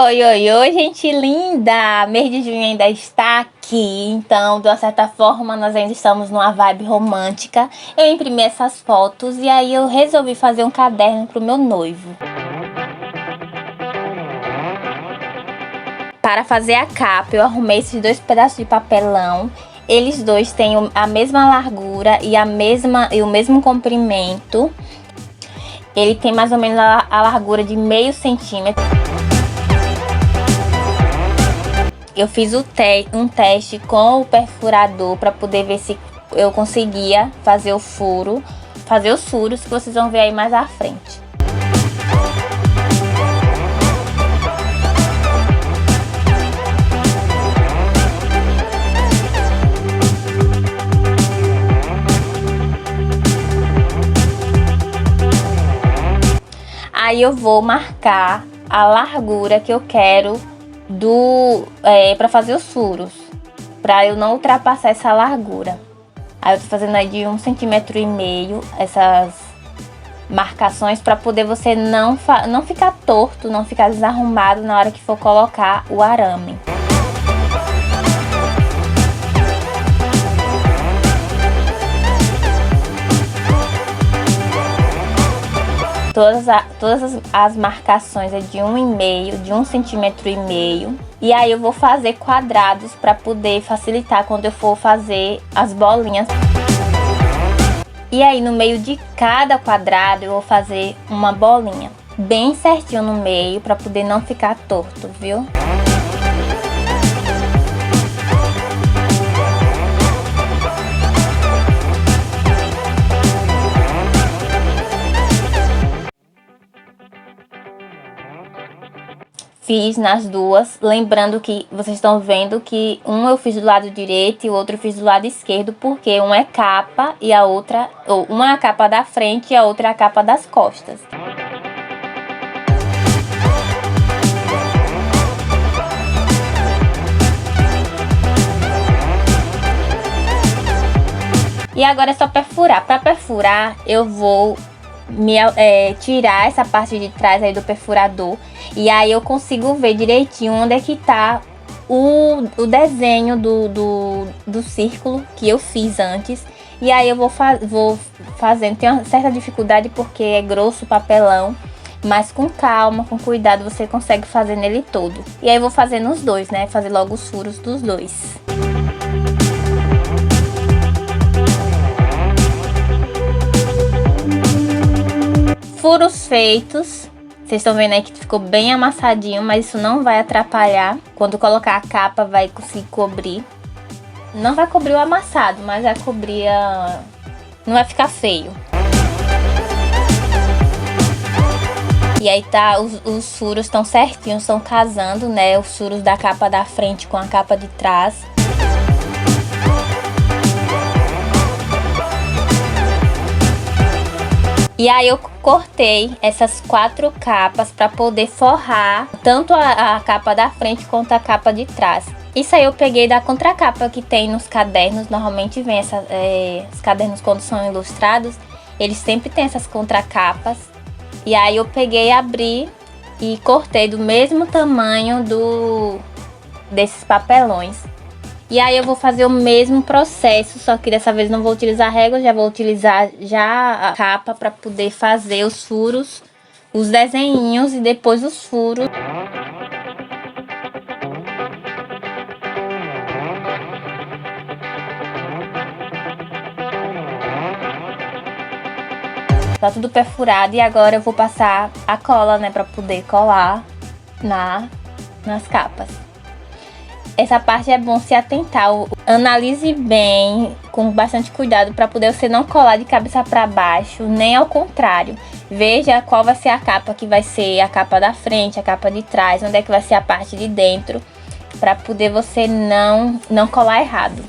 Oi, oi, oi, gente linda! Mês de junho ainda está aqui, então, de uma certa forma, nós ainda estamos numa vibe romântica. Eu imprimi essas fotos e aí eu resolvi fazer um caderno pro meu noivo. Para fazer a capa, eu arrumei esses dois pedaços de papelão. Eles dois têm a mesma largura e o mesmo comprimento. Ele tem mais ou menos a largura de meio centímetro. Eu fiz um teste com o perfurador para poder ver se eu conseguia fazer os furos que vocês vão ver aí mais à frente. Aí eu vou marcar a largura que eu quero para fazer os furos, para eu não ultrapassar essa largura. Aí eu tô fazendo aí de 1,5 cm essas marcações para poder você não ficar torto, não ficar desarrumado na hora que for colocar o arame. Todas as marcações é de 1,5, de 1,5 cm. E aí eu vou fazer quadrados para poder facilitar quando eu for fazer as bolinhas. E aí no meio de cada quadrado eu vou fazer uma bolinha bem certinho no meio para poder não ficar torto, viu? Fiz nas duas, lembrando que vocês estão vendo que um eu fiz do lado direito e o outro eu fiz do lado esquerdo, porque um é capa e a outra, ou uma é a capa da frente e a outra é a capa das costas. E agora é só perfurar. Para perfurar, eu vou tirar essa parte de trás aí do perfurador, e aí eu consigo ver direitinho onde é que tá o desenho do círculo que eu fiz antes. E aí eu vou fazendo, tem uma certa dificuldade porque é grosso o papelão, mas com calma, com cuidado você consegue fazer nele todo. E aí eu vou fazendo os dois, né, fazer logo os furos dos dois. Furos feitos, vocês estão vendo aí que ficou bem amassadinho, mas isso não vai atrapalhar. Quando colocar a capa vai conseguir cobrir. Não vai cobrir o amassado, mas vai cobrir não vai ficar feio. E aí tá, os furos estão certinhos, estão casando, né? Os furos da capa da frente com a capa de trás. E aí eu cortei essas 4 capas para poder forrar tanto a capa da frente quanto a capa de trás. Isso aí eu peguei da contracapa que tem nos cadernos. Normalmente vem os cadernos quando são ilustrados, eles sempre têm essas contracapas. E aí eu peguei, abri e cortei do mesmo tamanho desses papelões. E aí eu vou fazer o mesmo processo, só que dessa vez não vou utilizar régua, já vou utilizar a capa para poder fazer os furos, os desenhinhos e depois os furos. Tá tudo perfurado e agora eu vou passar a cola, né, para poder colar nas capas. Essa parte é bom se atentar, analise bem, com bastante cuidado, para poder você não colar de cabeça para baixo, nem ao contrário. Veja qual vai ser a capa que vai ser a capa da frente, a capa de trás, onde é que vai ser a parte de dentro, para poder você não colar errado.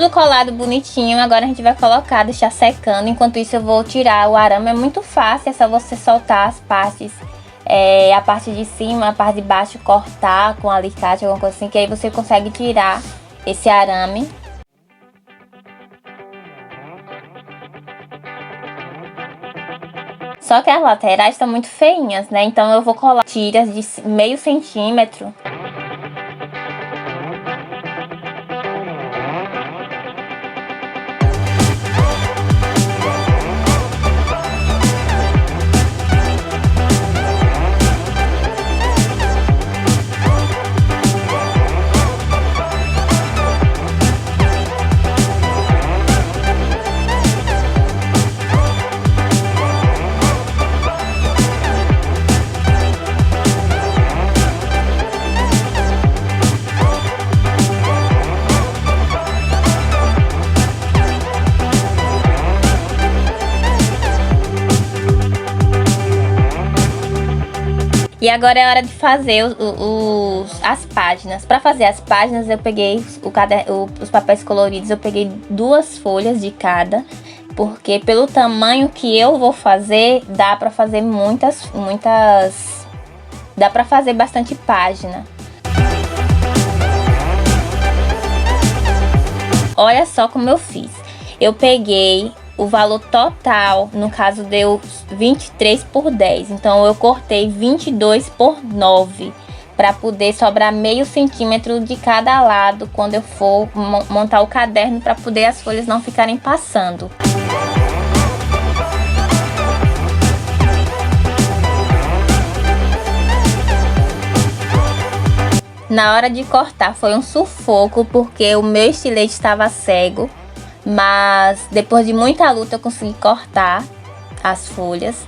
Tudo colado bonitinho, agora a gente vai colocar, deixar secando. Enquanto isso eu vou tirar o arame, é muito fácil, é só você soltar as partes, a parte de cima, a parte de baixo, cortar com alicate, alguma coisa assim, que aí você consegue tirar esse arame. Só que as laterais estão muito feinhas, né? Então eu vou colar tiras de meio centímetro. E agora é hora de fazer as páginas. Para fazer as páginas eu peguei os papéis coloridos, eu peguei 2 folhas de cada, porque pelo tamanho que eu vou fazer, dá para fazer dá para fazer bastante página. Olha só como eu fiz. Eu peguei o valor total, no caso deu 23 por 10, então eu cortei 22 por 9, para poder sobrar meio centímetro de cada lado quando eu for montar o caderno, para poder as folhas não ficarem passando. Na hora de cortar foi um sufoco, porque o meu estilete estava cego. Mas depois de muita luta eu consegui cortar as folhas.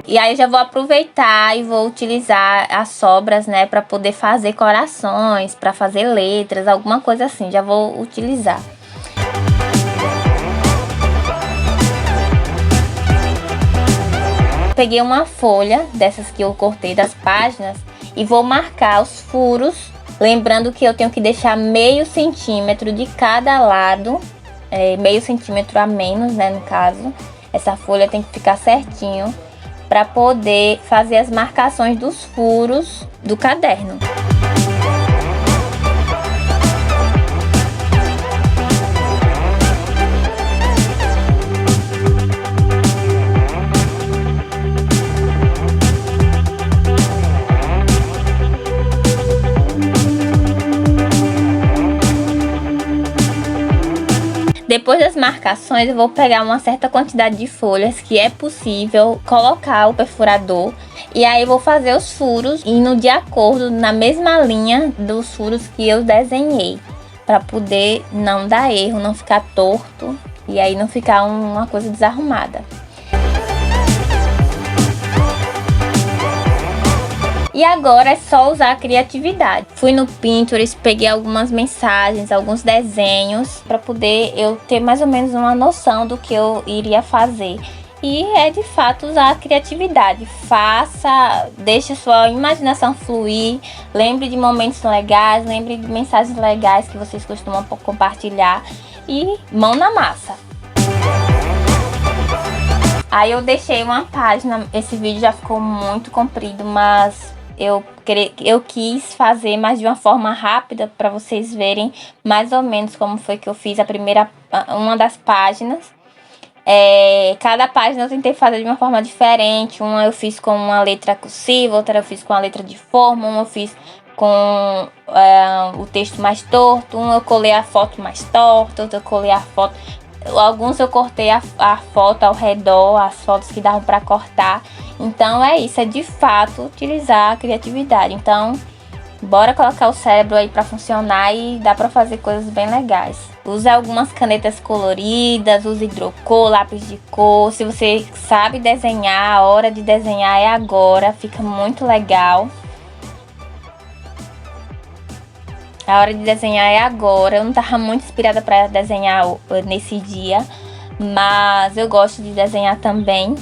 E aí eu já vou aproveitar e vou utilizar as sobras, né, para poder fazer corações, para fazer letras, alguma coisa assim, já vou utilizar. Peguei uma folha dessas que eu cortei das páginas e vou marcar os furos, lembrando que eu tenho que deixar meio centímetro de cada lado, meio centímetro a menos, né, no caso. Essa folha tem que ficar certinho para poder fazer as marcações dos furos do caderno. Depois das marcações eu vou pegar uma certa quantidade de folhas que é possível colocar o perfurador, e aí eu vou fazer os furos indo de acordo na mesma linha dos furos que eu desenhei, para poder não dar erro, não ficar torto e aí não ficar uma coisa desarrumada. E agora é só usar a criatividade. Fui no Pinterest, peguei algumas mensagens, alguns desenhos, para poder eu ter mais ou menos uma noção do que eu iria fazer. E é de fato usar a criatividade. Faça, deixe sua imaginação fluir, lembre de momentos legais, lembre de mensagens legais que vocês costumam compartilhar e mão na massa. Aí eu deixei uma página, esse vídeo já ficou muito comprido, mas eu quis fazer mais de uma forma rápida para vocês verem mais ou menos como foi que eu fiz uma das páginas. Cada página eu tentei fazer de uma forma diferente. Uma eu fiz com uma letra cursiva, outra eu fiz com a letra de forma, uma eu fiz com o texto mais torto, uma eu colei a foto mais torta, outra eu colei a foto. Alguns eu cortei a foto ao redor, as fotos que davam para cortar. Então é isso, é de fato utilizar a criatividade. Então bora colocar o cérebro aí para funcionar e dá para fazer coisas bem legais. Use algumas canetas coloridas, use hidrocor, lápis de cor. Se você sabe desenhar, a hora de desenhar é agora, fica muito legal. A hora de desenhar é agora. Eu não tava muito inspirada para desenhar nesse dia, mas eu gosto de desenhar também.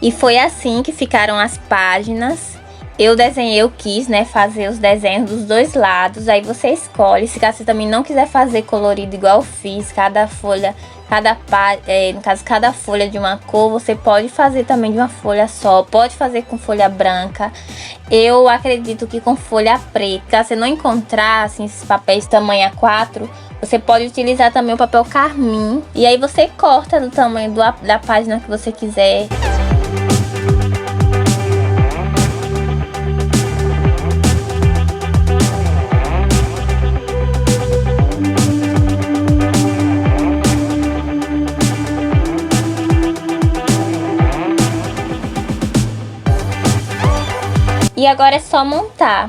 E foi assim que ficaram as páginas. Eu desenhei, eu quis, né, fazer os desenhos dos dois lados. Aí você escolhe, se você também não quiser fazer colorido igual eu fiz, cada folha, no caso, cada folha de uma cor, você pode fazer também de uma folha só, pode fazer com folha branca. Eu acredito que com folha preta, se você não encontrar assim, esses papéis tamanho A4, você pode utilizar também o papel carmim. E aí você corta do tamanho da página que você quiser. E agora é só montar.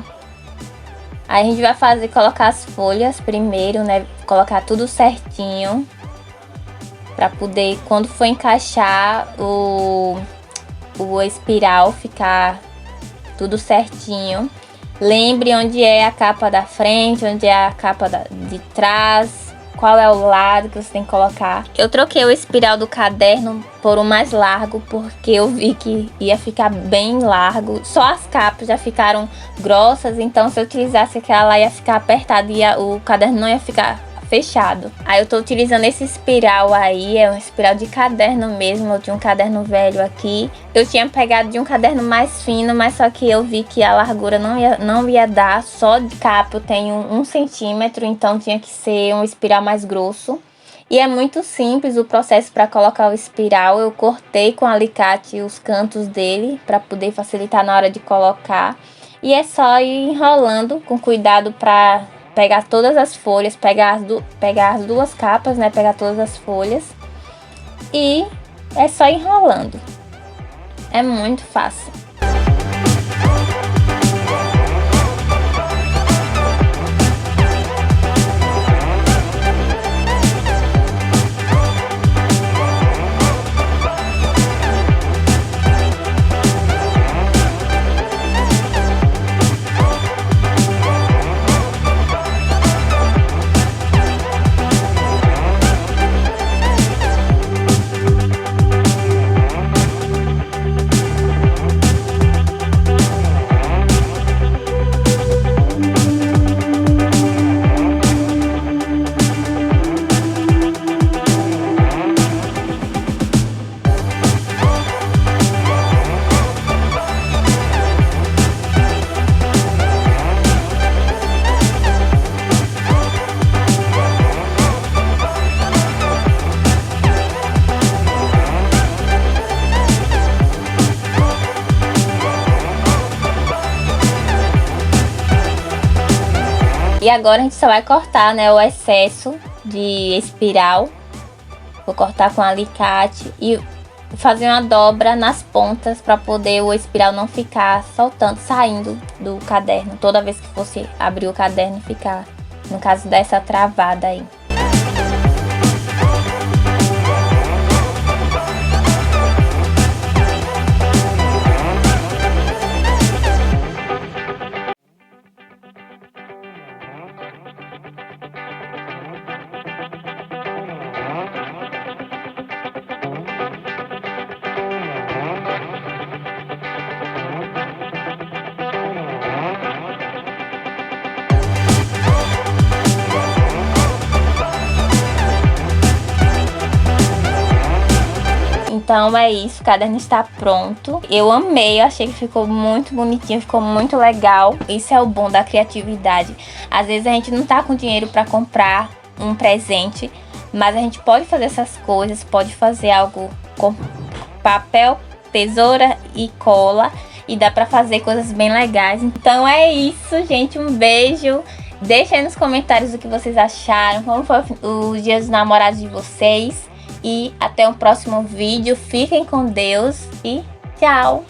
Aí a gente vai colocar as folhas primeiro, né? Colocar tudo certinho. Pra poder, quando for encaixar o espiral, ficar tudo certinho. Lembre onde é a capa da frente, onde é a capa de trás, qual é o lado que você tem que colocar. Eu troquei o espiral do caderno por um mais largo, porque eu vi que ia ficar bem largo. Só as capas já ficaram grossas, então se eu utilizasse aquela lá ia ficar apertado e o caderno não ia ficar fechado. Aí eu tô utilizando esse espiral aí, é um espiral de caderno mesmo, eu tinha um caderno velho aqui. Eu tinha pegado de um caderno mais fino, mas só que eu vi que a largura não ia dar, só de capa eu tenho 1 centímetro, então tinha que ser um espiral mais grosso. E é muito simples o processo para colocar o espiral, eu cortei com alicate os cantos dele para poder facilitar na hora de colocar. E é só ir enrolando com cuidado para pegar todas as folhas, pegar as duas capas, né? Pegar todas as folhas. E é só enrolando. É muito fácil. E agora a gente só vai cortar, né, o excesso de espiral. Vou cortar com alicate e fazer uma dobra nas pontas para poder o espiral não ficar soltando, saindo do caderno. Toda vez que fosse abrir o caderno ficar, no caso dessa travada aí. Então é isso, o caderno está pronto. Eu amei, eu achei que ficou muito bonitinho, ficou muito legal. Isso é o bom da criatividade. Às vezes a gente não tá com dinheiro para comprar um presente, mas a gente pode fazer essas coisas, pode fazer algo com papel, tesoura e cola, e dá pra fazer coisas bem legais. Então é isso, gente, um beijo. Deixa aí nos comentários o que vocês acharam, como foi os dias dos namorados de vocês. E até o próximo vídeo. Fiquem com Deus e tchau!